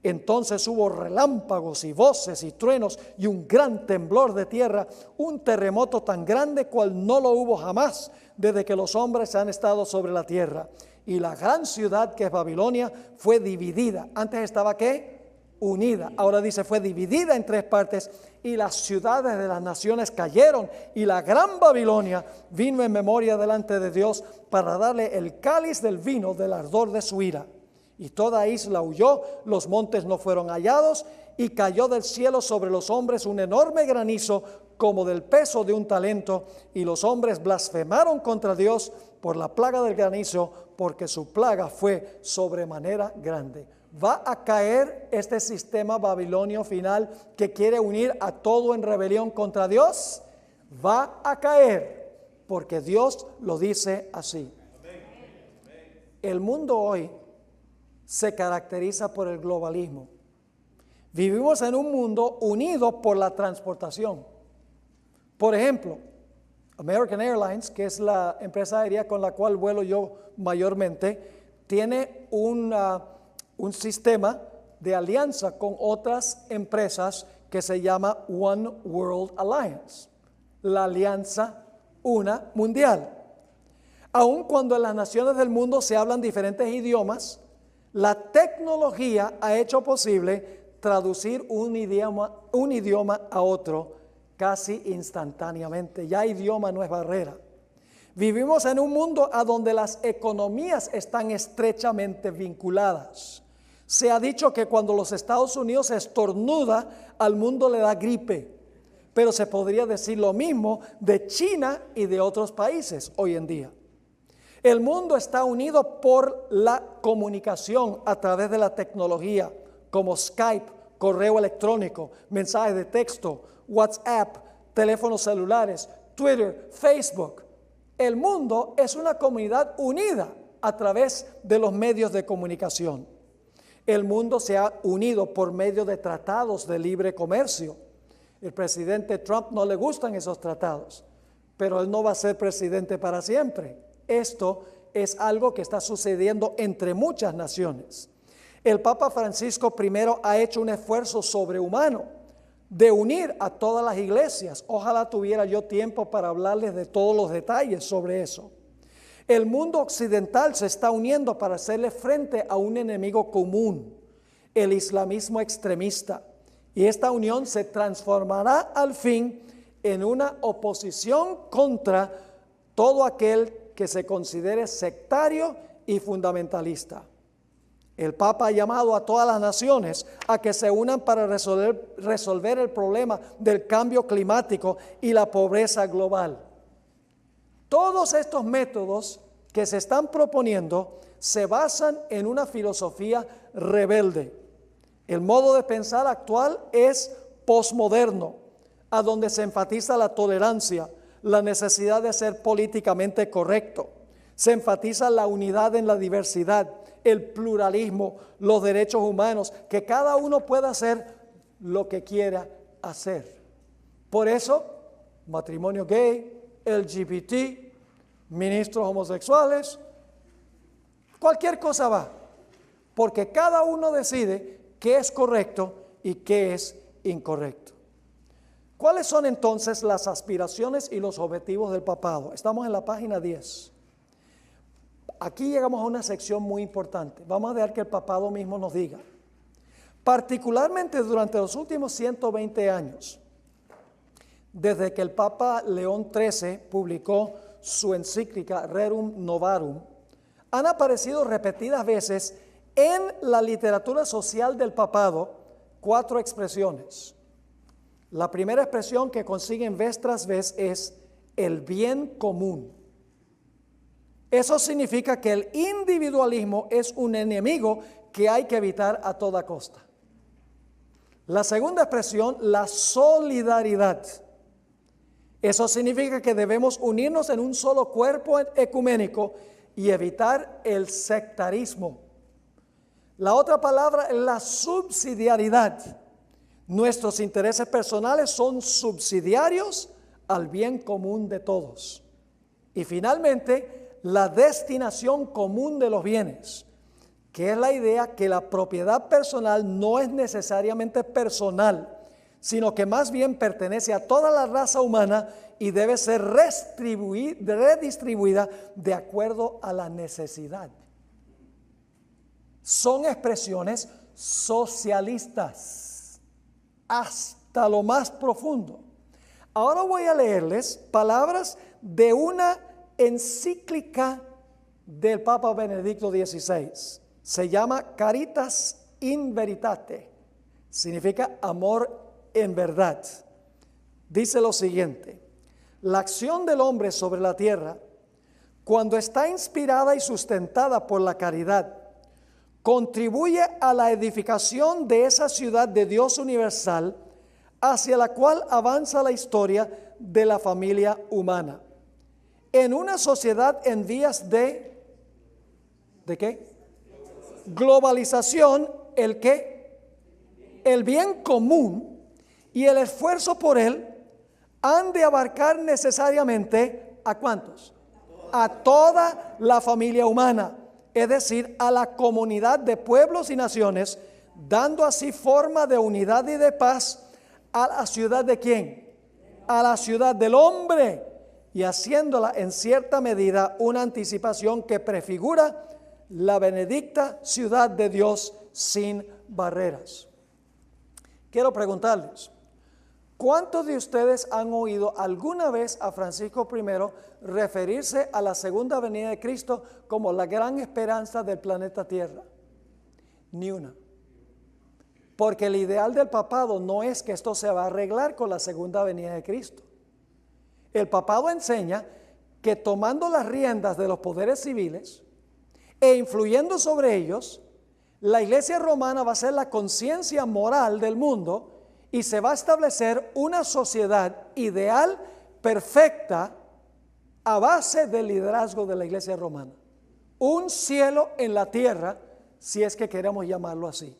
Entonces hubo relámpagos y voces y truenos y un gran temblor de tierra, un terremoto tan grande cual no lo hubo jamás desde que los hombres han estado sobre la tierra. Y la gran ciudad que es Babilonia fue dividida. Antes estaba ¿qué? Unida. Ahora dice fue dividida en tres partes y las ciudades de las naciones cayeron y la gran Babilonia vino en memoria delante de Dios para darle el cáliz del vino del ardor de su ira. Y toda isla huyó, los montes no fueron hallados y cayó del cielo sobre los hombres un enorme granizo como del peso de un talento y los hombres blasfemaron contra Dios por la plaga del granizo porque su plaga fue sobremanera grande. ¿Va a caer este sistema babilonio final que quiere unir a todo en rebelión contra Dios? Va a caer, porque Dios lo dice así. El mundo hoy se caracteriza por el globalismo. Vivimos en un mundo unido por la transportación. Por ejemplo, American Airlines, que es la empresa aérea con la cual vuelo yo mayormente, tiene un sistema de alianza con otras empresas que se llama One World Alliance, la alianza una mundial. Aun cuando en las naciones del mundo se hablan diferentes idiomas, la tecnología ha hecho posible traducir un idioma a otro casi instantáneamente. Ya idioma no es barrera. Vivimos en un mundo a donde las economías están estrechamente vinculadas. Se ha dicho que cuando los Estados Unidos estornuda, al mundo le da gripe, pero se podría decir lo mismo de China y de otros países hoy en día. El mundo está unido por la comunicación a través de la tecnología, como Skype, correo electrónico, mensajes de texto, WhatsApp, teléfonos celulares, Twitter, Facebook. El mundo es una comunidad unida a través de los medios de comunicación. El mundo se ha unido por medio de tratados de libre comercio. El presidente Trump no le gustan esos tratados, pero él no va a ser presidente para siempre. Esto es algo que está sucediendo entre muchas naciones. El Papa Francisco I ha hecho un esfuerzo sobrehumano de unir a todas las iglesias. Ojalá tuviera yo tiempo para hablarles de todos los detalles sobre eso. El mundo occidental se está uniendo para hacerle frente a un enemigo común, el islamismo extremista. Y esta unión se transformará al fin en una oposición contra todo aquel que se considere sectario y fundamentalista. El Papa ha llamado a todas las naciones a que se unan para resolver el problema del cambio climático y la pobreza global. Todos estos métodos que se están proponiendo se basan en una filosofía rebelde. El modo de pensar actual es posmoderno, a donde se enfatiza la tolerancia, la necesidad de ser políticamente correcto. Se enfatiza la unidad en la diversidad, el pluralismo, los derechos humanos, que cada uno pueda hacer lo que quiera hacer. Por eso, matrimonio gay, LGBT, ministros homosexuales, cualquier cosa va, porque cada uno decide qué es correcto y qué es incorrecto. ¿Cuáles son entonces las aspiraciones y los objetivos del papado? Estamos en la página 10. Aquí llegamos a una sección muy importante. Vamos a dejar que el papado mismo nos diga. Particularmente durante los últimos 120 años, desde que el Papa León XIII publicó su encíclica Rerum Novarum, han aparecido repetidas veces en la literatura social del papado 4 expresiones. La primera expresión que consiguen vez tras vez es el bien común. Eso significa que el individualismo es un enemigo que hay que evitar a toda costa. La segunda expresión, la solidaridad. Eso significa que debemos unirnos en un solo cuerpo ecuménico y evitar el sectarismo. La otra palabra es la subsidiariedad. Nuestros intereses personales son subsidiarios al bien común de todos. Y finalmente, la destinación común de los bienes, que es la idea que la propiedad personal no es necesariamente personal, sino que más bien pertenece a toda la raza humana y debe ser redistribuida de acuerdo a la necesidad. Son expresiones socialistas hasta lo más profundo. Ahora voy a leerles palabras de una encíclica del Papa Benedicto XVI. Se llama Caritas in Veritate. Significa amor en verdad. Dice lo siguiente: la acción del hombre sobre la tierra, cuando está inspirada y sustentada por la caridad, contribuye a la edificación de esa ciudad de Dios universal hacia la cual avanza la historia de la familia humana. En una sociedad en vías ¿de qué? Globalización, ¿el qué? El bien común y el esfuerzo por él han de abarcar necesariamente ¿a cuántos? A toda la familia humana, es decir, a la comunidad de pueblos y naciones, dando así forma de unidad y de paz a la ciudad ¿de quién? A la ciudad del hombre, y haciéndola en cierta medida una anticipación que prefigura la benedicta ciudad de Dios sin barreras. Quiero preguntarles, ¿cuántos de ustedes han oído alguna vez a Francisco I referirse a la segunda venida de Cristo como la gran esperanza del planeta Tierra? Ni una. Porque el ideal del papado no es que esto se va a arreglar con la segunda venida de Cristo. El papado enseña que tomando las riendas de los poderes civiles e influyendo sobre ellos, la Iglesia romana va a ser la conciencia moral del mundo y se va a establecer una sociedad ideal, perfecta, a base del liderazgo de la Iglesia romana. Un cielo en la tierra, si es que queremos llamarlo así.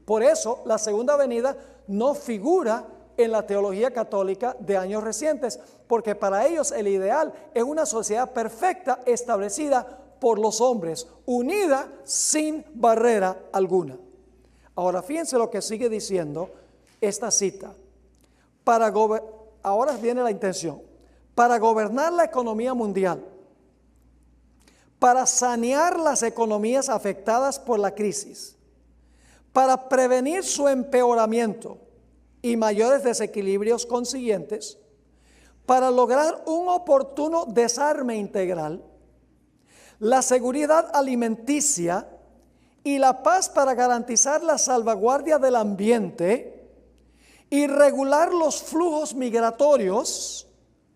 Por eso la segunda venida no figura en la teología católica de años recientes, porque para ellos el ideal es una sociedad perfecta establecida por los hombres, unida sin barrera alguna. Ahora fíjense lo que sigue diciendo esta cita. Ahora viene la intención. Para gobernar la economía mundial, para sanear las economías afectadas por la crisis, para prevenir su empeoramiento y mayores desequilibrios consiguientes, para lograr un oportuno desarme integral, la seguridad alimenticia y la paz para garantizar la salvaguardia del ambiente y regular los flujos migratorios.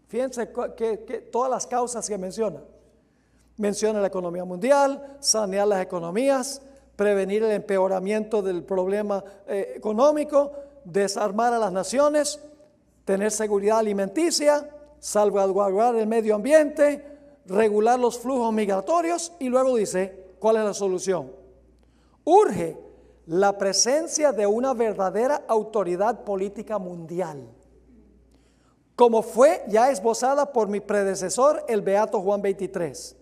Fíjense que todas las causas que menciona la economía mundial, sanear las economías, prevenir el empeoramiento del problema económico, desarmar a las naciones, tener seguridad alimenticia, salvaguardar el medio ambiente, regular los flujos migratorios, y luego dice, ¿cuál es la solución? Urge la presencia de una verdadera autoridad política mundial, como fue ya esbozada por mi predecesor, el beato Juan XXIII.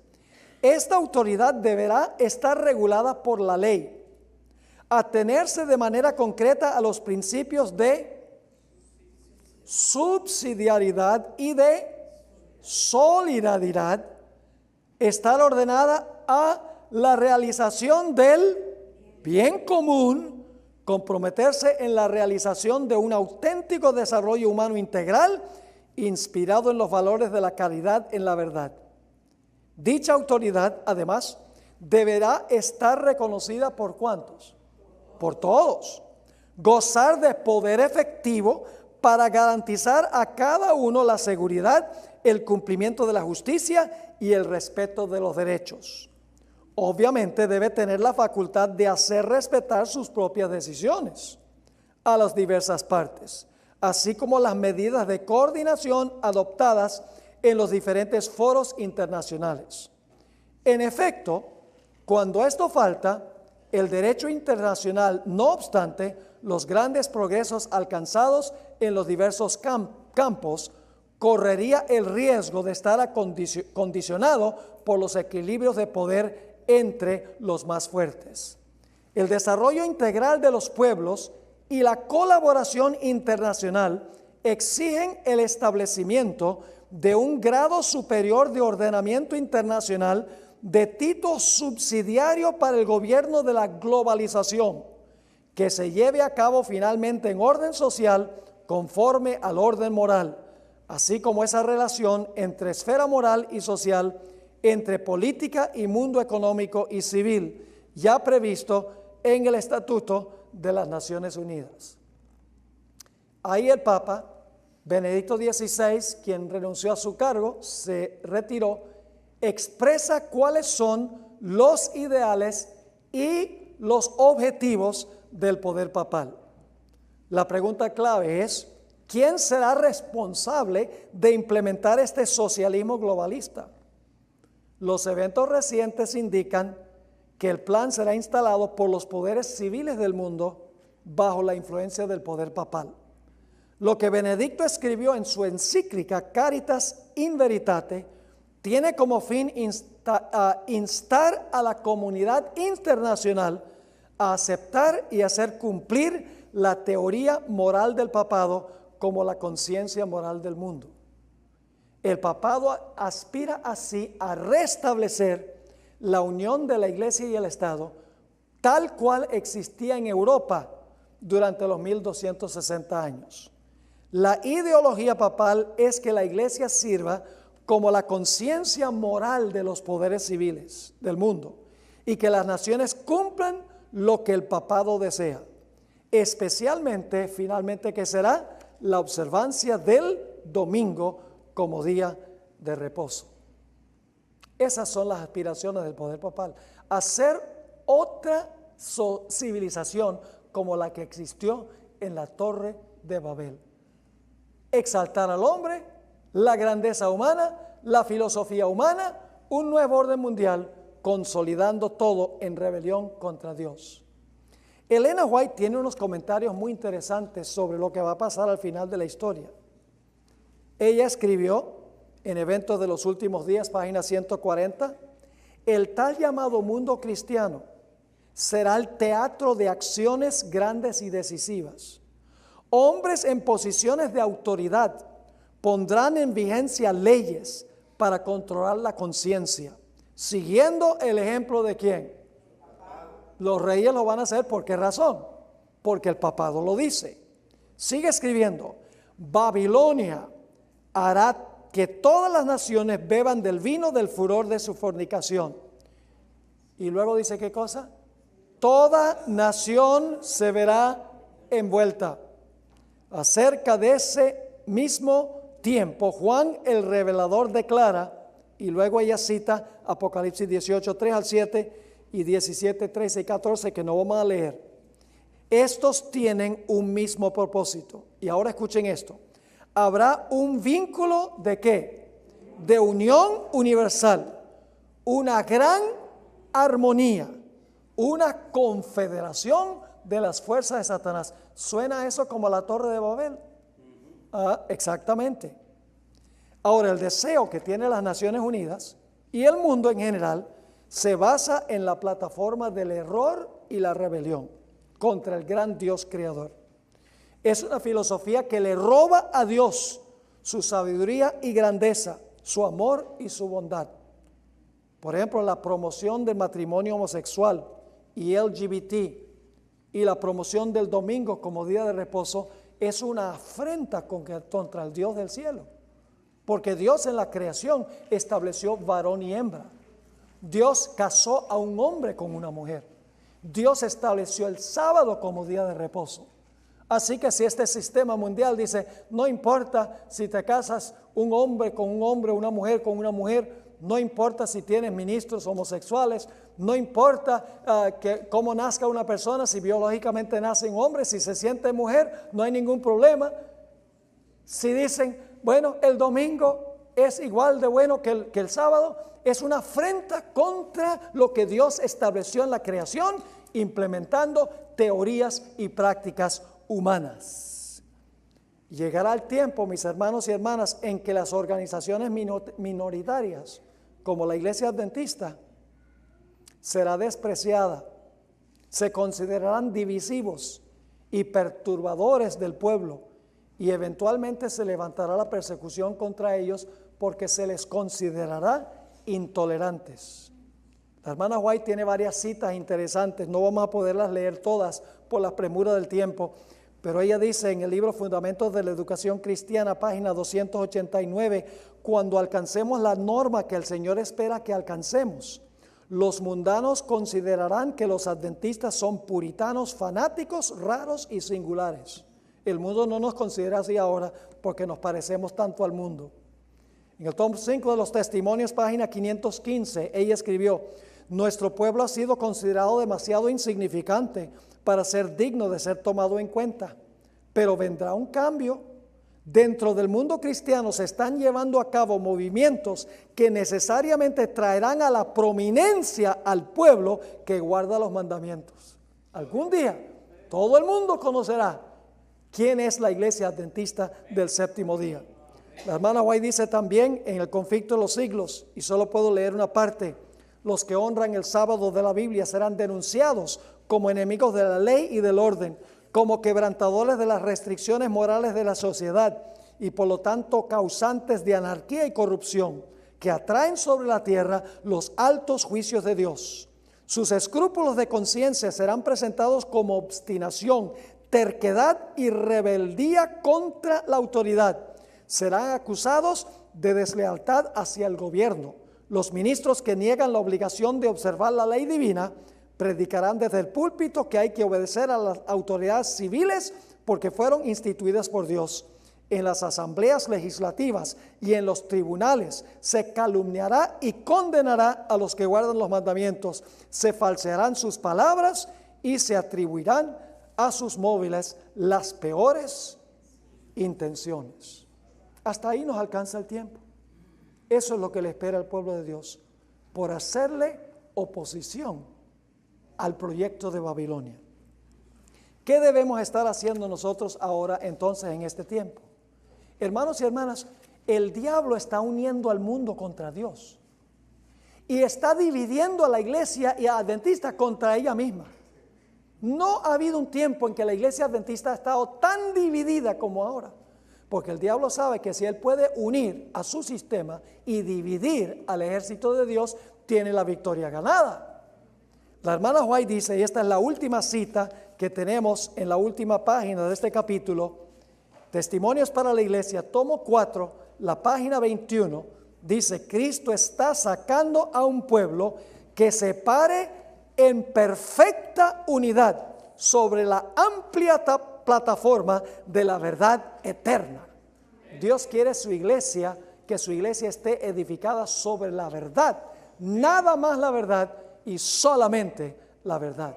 Esta autoridad deberá estar regulada por la ley, atenerse de manera concreta a los principios de subsidiariedad y de solidaridad, estar ordenada a la realización del bien común, comprometerse en la realización de un auténtico desarrollo humano integral, inspirado en los valores de la caridad en la verdad. Dicha autoridad, además, deberá estar reconocida por ¿cuántos? Por todos. Gozar de poder efectivo para garantizar a cada uno la seguridad, el cumplimiento de la justicia y el respeto de los derechos. Obviamente debe tener la facultad de hacer respetar sus propias decisiones a las diversas partes, así como las medidas de coordinación adoptadas en los diferentes foros internacionales. En efecto, cuando esto falta, el derecho internacional, no obstante los grandes progresos alcanzados en los diversos campos, correría el riesgo de estar condicionado por los equilibrios de poder entre los más fuertes. El desarrollo integral de los pueblos y la colaboración internacional exigen el establecimiento de un grado superior de ordenamiento internacional de tipo subsidiario para el gobierno de la globalización, que se lleve a cabo finalmente en orden social conforme al orden moral, así como esa relación entre esfera moral y social, entre política y mundo económico y civil, ya previsto en el Estatuto de las Naciones Unidas. Ahí el Papa Benedicto XVI, quien renunció a su cargo, se retiró, expresa cuáles son los ideales y los objetivos del poder papal. La pregunta clave es, ¿quién será responsable de implementar este socialismo globalista? Los eventos recientes indican que el plan será instalado por los poderes civiles del mundo bajo la influencia del poder papal. Lo que Benedicto escribió en su encíclica Caritas in Veritate tiene como fin instar a la comunidad internacional a aceptar y hacer cumplir la teoría moral del papado como la conciencia moral del mundo. El papado aspira así a restablecer la unión de la Iglesia y el Estado tal cual existía en Europa durante los 1260 años. La ideología papal es que la Iglesia sirva como la conciencia moral de los poderes civiles del mundo y que las naciones cumplan lo que el papado desea. especialmente, finalmente, ¿qué será? La observancia del domingo como día de reposo. Esas son las aspiraciones del poder papal. Hacer otra civilización como la que existió en la Torre de Babel. Exaltar al hombre, la grandeza humana, la filosofía humana, un nuevo orden mundial, consolidando todo en rebelión contra Dios. Elena White tiene unos comentarios muy interesantes sobre lo que va a pasar al final de la historia. Ella escribió en Eventos de los Últimos Días, página 140, el tal llamado mundo cristiano será el teatro de acciones grandes y decisivas. Hombres en posiciones de autoridad pondrán en vigencia leyes para controlar la conciencia, siguiendo el ejemplo de ¿quién? Los reyes lo van a hacer. ¿Por qué razón? Porque el papado lo dice. Sigue escribiendo, Babilonia hará que todas las naciones beban del vino del furor de su fornicación. Y luego dice, ¿qué cosa? Toda nación se verá envuelta. Acerca de ese mismo tiempo, Juan el revelador declara, y luego ella cita Apocalipsis 18, 3 al 7 y 17, 13 y 14, que no vamos a leer. Estos tienen un mismo propósito. Y ahora escuchen esto. Habrá un vínculo ¿de qué? De unión universal, una gran armonía, una confederación de las fuerzas de Satanás. ¿Suena eso como la Torre de Babel? Exactamente. Ahora, el deseo que tienen las Naciones Unidas y el mundo en general se basa en la plataforma del error y la rebelión contra el gran Dios creador. Es una filosofía que le roba a Dios su sabiduría y grandeza, su amor y su bondad. Por ejemplo, la promoción del matrimonio homosexual y LGBT y la promoción del domingo como día de reposo es una afrenta contra el Dios del cielo. Porque Dios en la creación estableció varón y hembra. Dios casó a un hombre con una mujer. Dios estableció el sábado como día de reposo. Así que si este sistema mundial dice, no importa si te casas un hombre con un hombre, una mujer con una mujer, no importa si tienes ministros homosexuales, no importa cómo nazca una persona, si biológicamente nace un hombre, si se siente mujer, no hay ningún problema. Si dicen, bueno, el domingo es igual de bueno que el sábado, es una afrenta contra lo que Dios estableció en la creación, implementando teorías y prácticas humanas. Llegará el tiempo, mis hermanos y hermanas, en que las organizaciones minoritarias, como la Iglesia Adventista, será despreciada, se considerarán divisivos y perturbadores del pueblo, y eventualmente se levantará la persecución contra ellos porque se les considerará intolerantes. La hermana White tiene varias citas interesantes, no vamos a poderlas leer todas por la premura del tiempo, pero ella dice en el libro Fundamentos de la Educación Cristiana, página 289, cuando alcancemos la norma que el Señor espera que alcancemos, los mundanos considerarán que los adventistas son puritanos, fanáticos, raros y singulares. El mundo no nos considera así ahora porque nos parecemos tanto al mundo. En el tomo 5 de los Testimonios, página 515, ella escribió, nuestro pueblo ha sido considerado demasiado insignificante para ser digno de ser tomado en cuenta, pero vendrá un cambio. Dentro del mundo cristiano se están llevando a cabo movimientos que necesariamente traerán a la prominencia al pueblo que guarda los mandamientos. Algún día todo el mundo conocerá quién es la Iglesia Adventista del séptimo día. La hermana White dice también en el Conflicto de los Siglos, y solo puedo leer una parte, los que honran el sábado de la Biblia serán denunciados como enemigos de la ley y del orden, como quebrantadores de las restricciones morales de la sociedad y por lo tanto causantes de anarquía y corrupción que atraen sobre la tierra los altos juicios de Dios. Sus escrúpulos de conciencia serán presentados como obstinación, terquedad y rebeldía contra la autoridad. Serán acusados de deslealtad hacia el gobierno. Los ministros que niegan la obligación de observar la ley divina Predicarán desde el púlpito que hay que obedecer a las autoridades civiles porque fueron instituidas por Dios. En las asambleas legislativas y en los tribunales se calumniará y condenará a los que guardan los mandamientos. Se falsearán sus palabras y se atribuirán a sus móviles las peores intenciones. Hasta ahí nos alcanza el tiempo. Eso es lo que le espera al pueblo de Dios por hacerle oposición al proyecto de Babilonia. ¿Qué debemos estar haciendo nosotros ahora entonces en este tiempo? Hermanos y hermanas, el diablo está uniendo al mundo contra Dios y está dividiendo a la iglesia y a adventista contra ella misma. No ha habido un tiempo en que la iglesia adventista ha estado tan dividida como ahora, porque el diablo sabe que si él puede unir a su sistema y dividir al ejército de Dios, tiene la victoria ganada. La hermana White dice, y esta es la última cita que tenemos en la última página de este capítulo, Testimonios para la Iglesia, tomo 4, la página 21, dice, Cristo está sacando a un pueblo que se pare en perfecta unidad sobre la amplia plataforma de la verdad eterna. Dios quiere su iglesia, que su iglesia esté edificada sobre la verdad, nada más la verdad y solamente la verdad.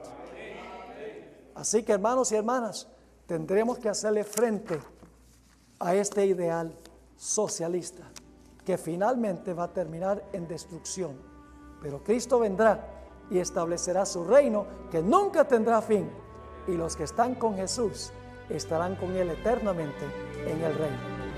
Así que hermanos y hermanas, tendremos que hacerle frente a este ideal socialista que finalmente va a terminar en destrucción. Pero Cristo vendrá y establecerá su reino que nunca tendrá fin, y los que están con Jesús estarán con Él eternamente en el reino.